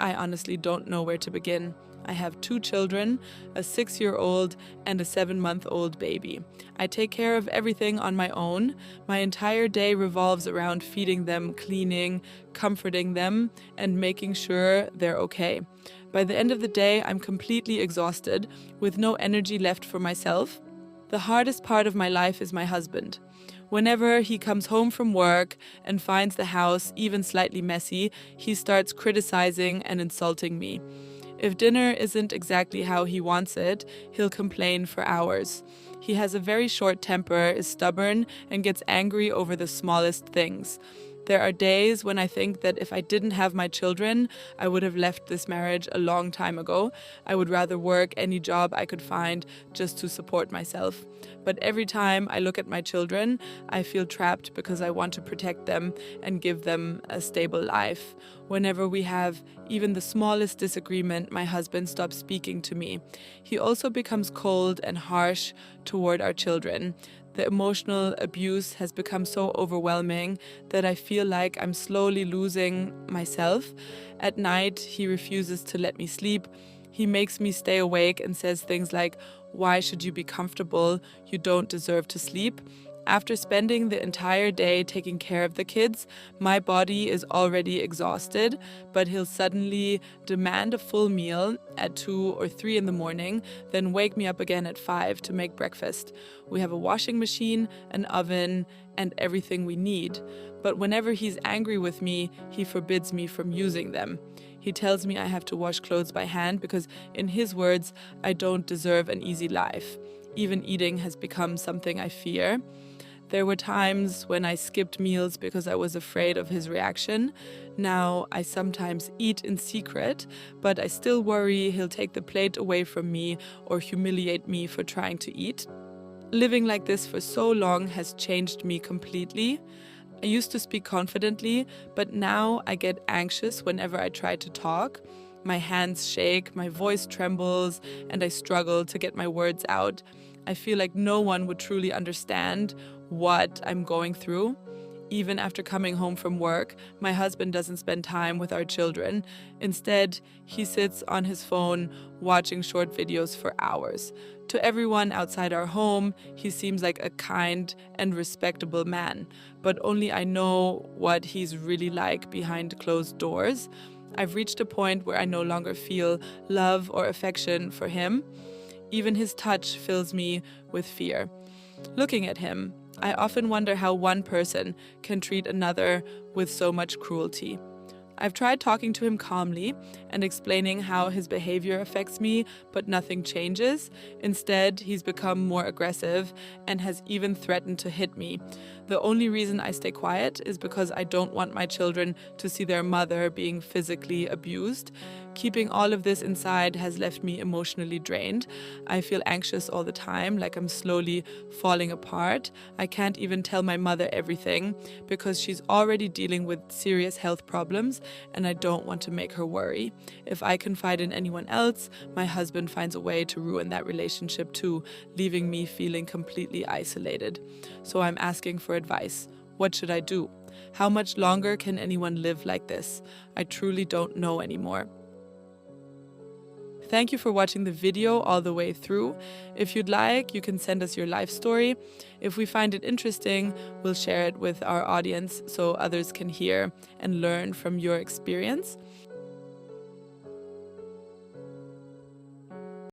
I honestly don't know where to begin. I have 2 children, a 6-year-old and a 7-month-old baby. I take care of everything on my own. My entire day revolves around feeding them, cleaning, comforting them, and making sure they're okay. By the end of the day, I'm completely exhausted, with no energy left for myself. The hardest part of my life is my husband. Whenever he comes home from work and finds the house even slightly messy, he starts criticizing and insulting me. If dinner isn't exactly how he wants it, he'll complain for hours. He has a very short temper, is stubborn, and gets angry over the smallest things. There are days when I think that if I didn't have my children, I would have left this marriage a long time ago. I would rather work any job I could find just to support myself. But every time I look at my children, I feel trapped because I want to protect them and give them a stable life. Whenever we have even the smallest disagreement, my husband stops speaking to me. He also becomes cold and harsh toward our children. The emotional abuse has become so overwhelming that I feel like I'm slowly losing myself. At night, he refuses to let me sleep. He makes me stay awake and says things like, "Why should you be comfortable? You don't deserve to sleep." After spending the entire day taking care of the kids, my body is already exhausted, but he'll suddenly demand a full meal at 2 or 3 in the morning, then wake me up again at 5 to make breakfast. We have a washing machine, an oven, and everything we need. But whenever he's angry with me, he forbids me from using them. He tells me I have to wash clothes by hand because, in his words, I don't deserve an easy life. Even eating has become something I fear. There were times when I skipped meals because I was afraid of his reaction. Now I sometimes eat in secret, but I still worry he'll take the plate away from me or humiliate me for trying to eat. Living like this for so long has changed me completely. I used to speak confidently, but now I get anxious whenever I try to talk. My hands shake, my voice trembles, and I struggle to get my words out. I feel like no one would truly understand what I'm going through. Even after coming home from work, my husband doesn't spend time with our children. Instead, he sits on his phone watching short videos for hours. To everyone outside our home, he seems like a kind and respectable man, but only I know what he's really like behind closed doors. I've reached a point where I no longer feel love or affection for him. Even his touch fills me with fear. Looking at him, I often wonder how one person can treat another with so much cruelty. I've tried talking to him calmly and explaining how his behavior affects me, but nothing changes. Instead, he's become more aggressive and has even threatened to hit me. The only reason I stay quiet is because I don't want my children to see their mother being physically abused. Keeping all of this inside has left me emotionally drained. I feel anxious all the time, like I'm slowly falling apart. I can't even tell my mother everything because she's already dealing with serious health problems and I don't want to make her worry. If I confide in anyone else, my husband finds a way to ruin that relationship too, leaving me feeling completely isolated. So I'm asking for advice. What should I do? How much longer can anyone live like this? I truly don't know anymore. Thank you for watching the video all the way through. If you'd like, you can send us your life story. If we find it interesting, we'll share it with our audience so others can hear and learn from your experience.